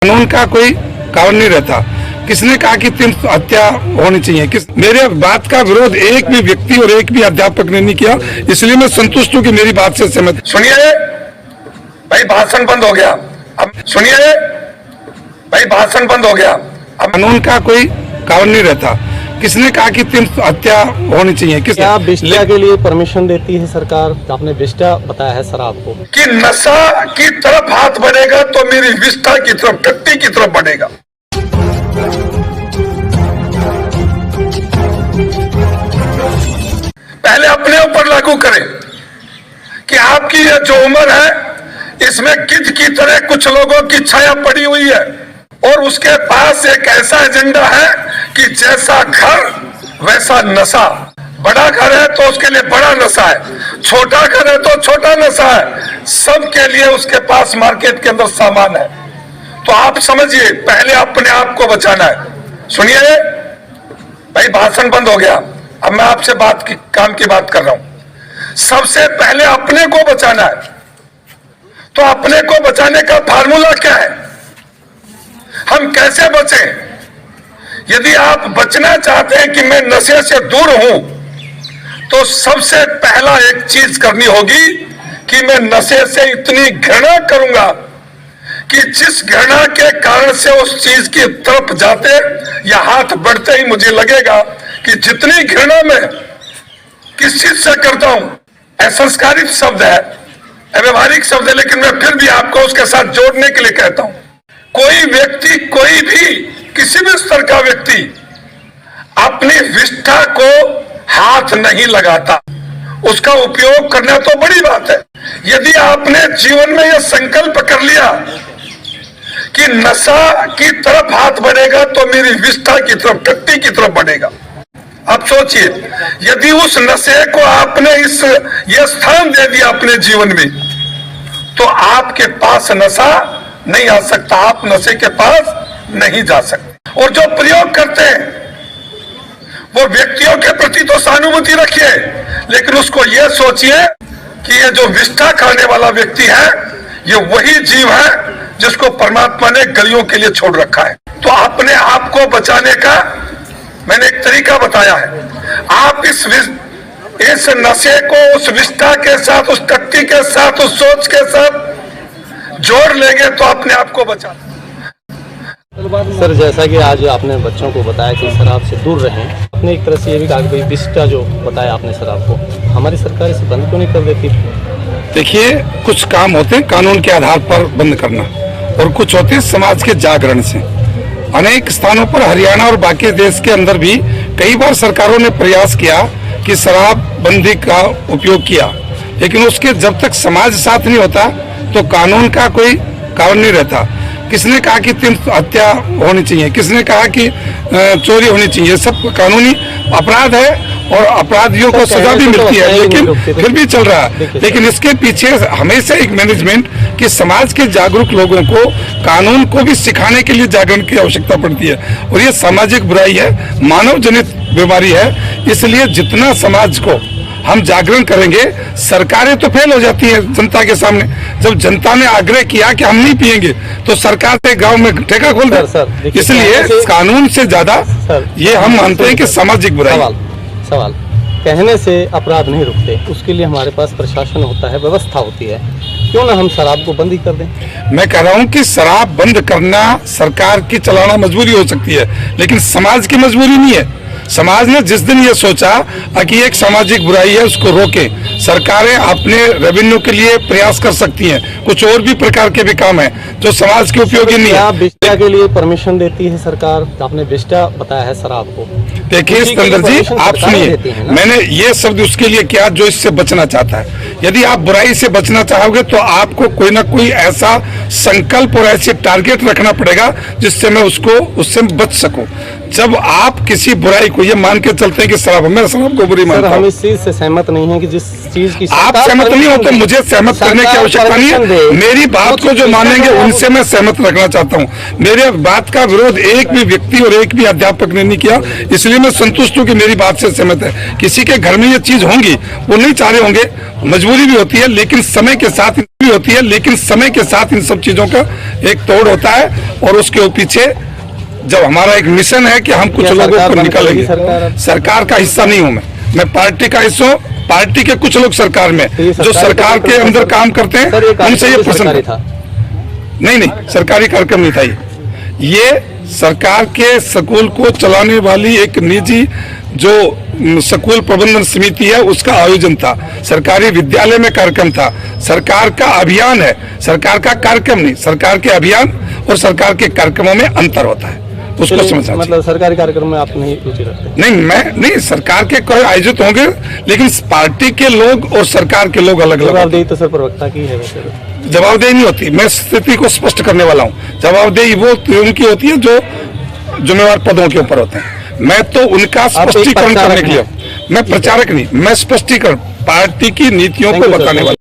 कानून का कोई कारण नहीं रहता। किसने कहा कि 3 हत्या होनी चाहिए? मेरे बात का विरोध एक भी व्यक्ति और एक भी अध्यापक ने नहीं किया, इसलिए मैं संतुष्ट हूं कि मेरी बात से सहमत। सुनिए भाई, भाषण बंद हो गया। अब सुनिए भाई, भाषण बंद हो गया। अब कानून का कोई कारण नहीं रहता। किसने कहा कि 3 हत्या होनी चाहिए? क्या विष्टा के लिए परमिशन देती है सरकार? आपने विष्टा बताया है सर आपको कि नशा की तरफ हाथ बढ़ेगा तो मेरी विष्टा की तरफ, टट्टी की तरफ बढ़ेगा। पहले अपने ऊपर लागू करें कि आपकी ये जो उम्र है इसमें किड की तरह कुछ लोगों की छाया पड़ी हुई है और उसके पास एक ऐसा एजेंडा है कि जैसा घर वैसा नशा। बड़ा घर है तो उसके लिए बड़ा नशा है, छोटा घर है तो छोटा नशा है, सबके लिए उसके पास मार्केट के अंदर सामान है। तो आप समझिए, पहले अपने आप को बचाना है। सुनिए भाई, भाषण बंद हो गया। अब मैं आपसे काम की बात कर रहा हूं। सबसे पहले अपने को बचाना है। तो अपने को बचाने का फार्मूला क्या है? हम कैसे बचें? यदि आप बचना चाहते हैं कि मैं नशे से दूर हूं, तो सबसे पहला एक चीज करनी होगी कि मैं नशे से इतनी घृणा करूंगा कि जिस घृणा के कारण से उस चीज की तरफ जाते या हाथ बढ़ते ही मुझे लगेगा कि जितनी घृणा मैं किस चीज से करता हूं, असंस्कारित शब्द है, अव्यवहारिक शब्द है, लेकिन मैं फिर भी आपको उसके साथ जोड़ने के लिए कहता हूं। कोई व्यक्ति, कोई भी किसी भी स्तर का व्यक्ति अपनी विष्ठा को हाथ नहीं लगाता। उसका उपयोग करना तो बड़ी बात है। यदि आपने जीवन में यह संकल्प कर लिया कि नशा की तरफ हाथ बढ़ेगा तो मेरी विष्ठा की तरफ, टट्टी की तरफ बढ़ेगा। अब सोचिए, यदि उस नशे को आपने ये स्थान दे दिया अपने जीवन में, तो आपके पास नशा नहीं आ सकता, आप नशे के पास नहीं जा सकते। और जो प्रयोग करते हैं वो व्यक्तियों के प्रति तो सहानुभूति रखिए, लेकिन उसको ये सोचिए कि ये जो विष्ठा खाने वाला व्यक्ति है, ये वही जीव है जिसको परमात्मा ने गलियों के लिए छोड़ रखा है। तो अपने आप को बचाने का मैंने एक तरीका बताया है। आप इस नशे को उस विष्ठा के साथ, उस टट्टी के साथ, उस सोच के साथ जोड़ लेंगे तो अपने आप को बचा। सर, जैसा कि आज आपने बच्चों को बताया कि शराब से दूर रहें, आपने एक तरह से ये भी कहा कि विष्टा जो बताया आपने शराब को, हमारी सरकार इसे बंद क्यों नहीं कर देती? देखिए, कुछ काम होते हैं कानून के आधार पर बंद करना और कुछ होते हैं समाज के जागरण से। अनेक स्थानों पर हरियाणा और बाकी देश के अंदर भी कई बार सरकारों ने प्रयास किया कि शराब बंदी का उपयोग किया, लेकिन उसके जब तक समाज साथ नहीं होता तो कानून का कोई कारण नहीं रहता। किसने कहा कि 3 हत्या होनी चाहिए? किसने कहा कि चोरी होनी चाहिए? सब कानूनी अपराध है और अपराधियों को सजा भी मिलती है, लेकिन फिर भी चल रहा है। लेकिन इसके पीछे हमेशा एक मैनेजमेंट कि समाज के जागरूक लोगों को कानून को भी सिखाने के लिए जागरण की आवश्यकता पड़ती है। और ये सामाजिक बुराई है, मानव जनित बीमारी है। इसलिए जितना समाज को हम जागरण करेंगे, सरकारें तो फेल हो जाती है जनता के सामने। जब जनता ने आग्रह किया कि हम नहीं पिएंगे तो सरकार ने गांव में ठेका खोल दिया। इसलिए कानून से ज्यादा ये हम मानते हैं कि सामाजिक बुराई। सवाल कहने से अपराध नहीं रुकते, उसके लिए हमारे पास प्रशासन होता है, व्यवस्था होती है, क्यों ना हम शराब को बंद ही कर दें? मैं कह रहा हूं कि शराब बंद करना सरकार की चलाना मजबूरी हो सकती है, लेकिन समाज की मजबूरी नहीं है। समाज ने जिस दिन ये सोचा कि एक सामाजिक बुराई है उसको रोके, सरकारें अपने रेवेन्यू के लिए प्रयास कर सकती हैं। कुछ और भी प्रकार के भी काम है जो समाज के उपयोगी नहीं है। विष्टा के लिए परमिशन देती है सरकार? आपने विष्टा बताया है शराब को। देखिए सिकंदर जी, आप सुनिए, मैंने ये शब्द उसके लिए किया जो इससे बचना चाहता है। यदि आप बुराई से बचना चाहोगे तो आपको कोई ना कोई ऐसा संकल्प और ऐसे टारगेट रखना पड़ेगा जिससे मैं उससे बच सकूं। जब आप किसी बुराई को ये मान के चलते हैं कि शराब, मैं शराब को बुरी मानता हूं। हम इस चीज से सहमत नहीं है कि जिस चीज की आप सहमत नहीं हो तो मुझे सहमत करने की आवश्यकता नहीं है। मेरी बात को जो मानेंगे उनसे मैं सहमत रखना चाहता हूं। मेरे बात का विरोध एक भी व्यक्ति और एक भी अध्यापक ने नहीं किया, इसलिए मैं संतुष्ट हूं कि मेरी बात से सहमत है। किसी के घर में ये चीज होंगी, वो नहीं चाह रहे होंगे, मजबूरी भी होती है, लेकिन समय के साथ भी होती है, लेकिन समय के साथ इन सब चीजों का एक तोड़ होता है और उसके पीछे जब हमारा एक मिशन है कि हम कुछ लोगों को निकालेंगे। सरकार का हिस्सा नहीं हूं मैं पार्टी का हिस्सा हूं। पार्टी के कुछ लोग सरकार में जो सरकार के अंदर काम करते हैं उनसे ये प्रश्न था। नहीं, सरकारी कार्यक्रम नहीं था ये सरकार के स्कूल को चलाने वाली एक निजी जो स्कूल प्रबंधन समिति है उसका आयोजन था। सरकारी विद्यालय में कार्यक्रम था। सरकार का अभियान है, सरकार का कार्यक्रम नहीं। सरकार के अभियान और सरकार के कार्यक्रमों में अंतर होता है, उसको समझना। मतलब सरकारी कार्यक्रम में आप नहीं रुचि रखते? नहीं, मैं नहीं, सरकार के कोई आयोजित होंगे, लेकिन पार्टी के लोग और सरकार के लोग अलग अलग। जवाबदेही तो सर प्रवक्ता की है वैसे। जवाबदेही नहीं होती, मैं स्थिति को स्पष्ट करने वाला हूँ। जवाबदेही वो उनकी होती है जो जिम्मेवार पदों के ऊपर होते हैं। मैं तो उनका स्पष्टीकरण करने के लिए, मैं प्रचारक नहीं, मैं स्पष्टीकरण पार्टी की नीतियों को बताने वाला।